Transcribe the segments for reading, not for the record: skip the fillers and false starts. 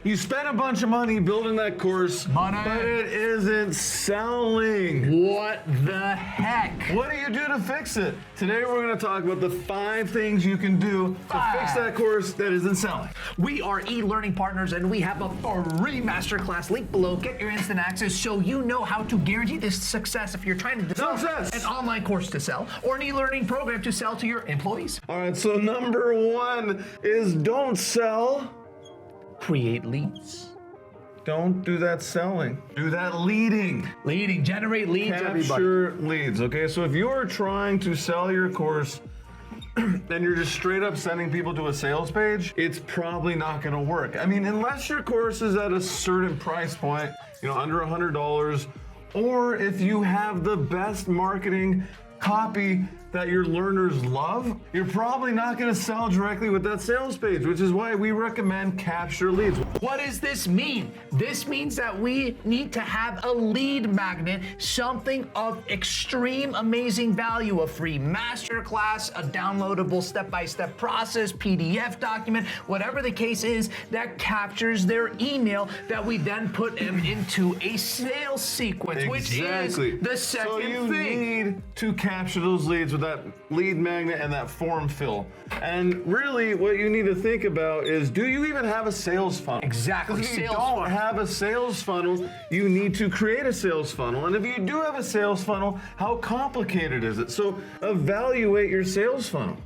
You spent a bunch of money building that course, but it isn't selling. What the heck? What do you do to fix it? Today we're going to talk about the 5 things you can do to fix that course that isn't selling. We are eLearning partners and we have a free masterclass link below. Get your instant access so you know how to guarantee this success if you're trying to develop an online course to sell or an e-learning program to sell to your employees. All right, so number 1 is don't sell. Create leads. Don't do that selling. Do that leading. Leading, generate leads, Capture leads, okay? So if you're trying to sell your course and you're just straight up sending people to a sales page, it's probably not gonna work. I mean, unless your course is at a certain price point, under $100, or if you have the best marketing copy that your learners love, you're probably not going to sell directly with that sales page, which is why we recommend capture leads. What does this mean? This means that we need to have a lead magnet, something of extreme amazing value, a free masterclass, a downloadable step-by-step process, PDF document, whatever the case is, that captures their email that we then put them into a sales sequence, which is the second thing. So you need to capture those leads with that lead magnet and that form fill. And really what you need to think about is, do you even have a sales funnel? Exactly. If you don't have a sales funnel, you need to create a sales funnel. And if you do have a sales funnel, how complicated is it? So evaluate your sales funnel.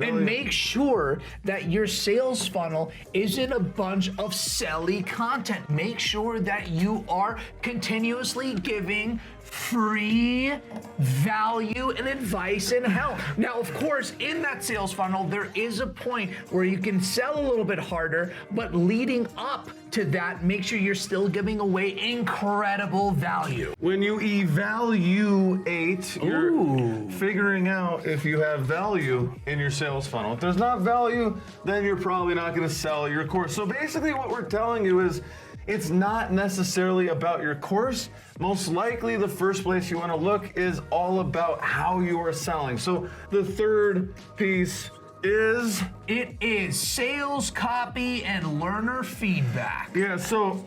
And make sure that your sales funnel isn't a bunch of selly content. Make sure that you are continuously giving free value and advice and help. Now, of course, in that sales funnel, there is a point where you can sell a little bit harder, but leading up to that, make sure you're still giving away incredible value. When you evaluate, you're figuring out if you have value in your sales funnel. If there's not value, then you're probably not going to sell your course. So basically what we're telling you is, it's not necessarily about your course. Most likely the first place you want to look is all about how you are selling. So the third piece is? It is sales copy and learner feedback. Yeah, so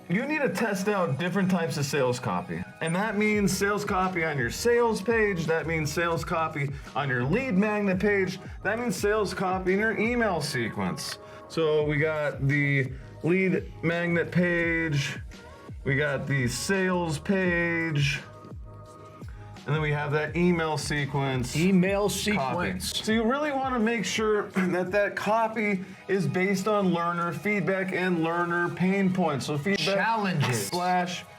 you need to test out different types of sales copy. And that means sales copy on your sales page. That means sales copy on your lead magnet page. That means sales copy in your email sequence. So we got the lead magnet page, we got the sales page, and then we have that email sequence. Copy. So you really want to make sure that that copy is based on learner feedback and learner pain points. So feedback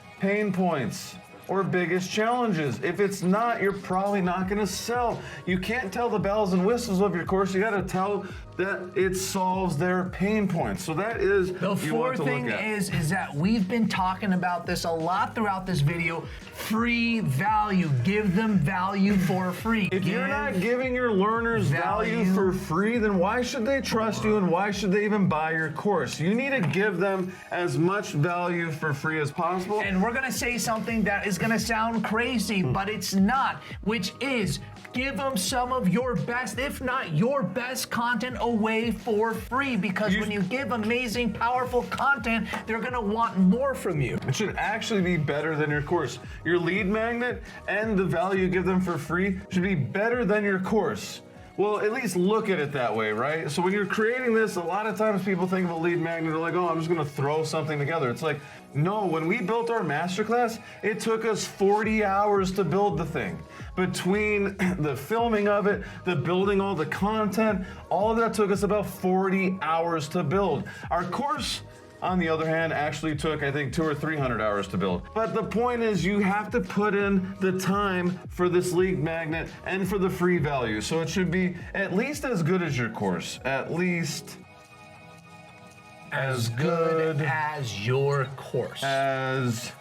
/ pain points or biggest challenges. If it's not, you're probably not going to sell. You can't tell the bells and whistles of your course. You got to tell that it solves their pain points. So that is the fourth thing is that we've been talking about this a lot throughout this video. Free value. Give them value for free. If you're not giving your learners value for free, then why should they trust you and why should they even buy your course? You need to give them as much value for free as possible. And we're going to say something that is going to sound crazy, but it's not, which is give them some of your best, if not your best content away for free, because when you give amazing, powerful content, they're gonna want more from you. It should actually be better than your course. Your lead magnet and the value you give them for free should be better than your course. Well, at least look at it that way, right? So when you're creating this, a lot of times people think of a lead magnet, they're like, oh, I'm just gonna throw something together. It's like, no, when we built our masterclass, it took us 40 hours to build the thing. Between the filming of it, the building all the content, all of that took us about 40 hours to build. Our course, on the other hand, actually took, I think, 200 or 300 hours to build. But the point is, you have to put in the time for this lead magnet and for the free value. So it should be at least as good as your course. At least as good as your course. As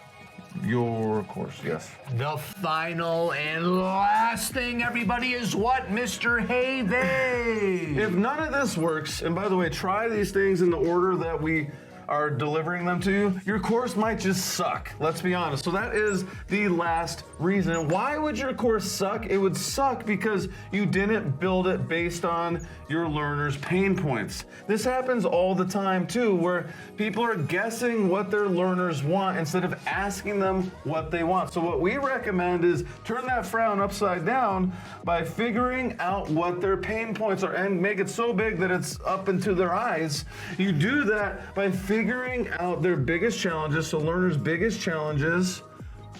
your course, yes. The final and last thing, everybody, is what, Mr. Hey-Vey? If none of this works, and by the way, try these things in the order that we are delivering them to you, your course might just suck. Let's be honest. So that is the last reason. Why would your course suck? It would suck because you didn't build it based on your learners' pain points. This happens all the time too, where people are guessing what their learners want instead of asking them what they want. So what we recommend is turn that frown upside down by figuring out what their pain points are and make it so big that it's up into their eyes. You do that by figuring out their biggest challenges, so learners' biggest challenges,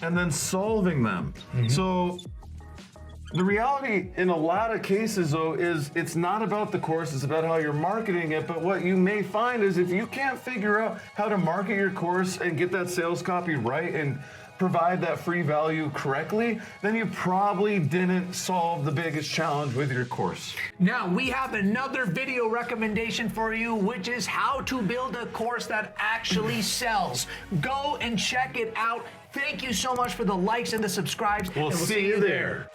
and then solving them. So the reality in a lot of cases though is it's not about the course, it's about how you're marketing it. But what you may find is if you can't figure out how to market your course and get that sales copy right and provide that free value correctly, then you probably didn't solve the biggest challenge with your course. Now, we have another video recommendation for you, which is how to build a course that actually sells. Go and check it out. Thank you so much for the likes and the subscribes. We'll see you there.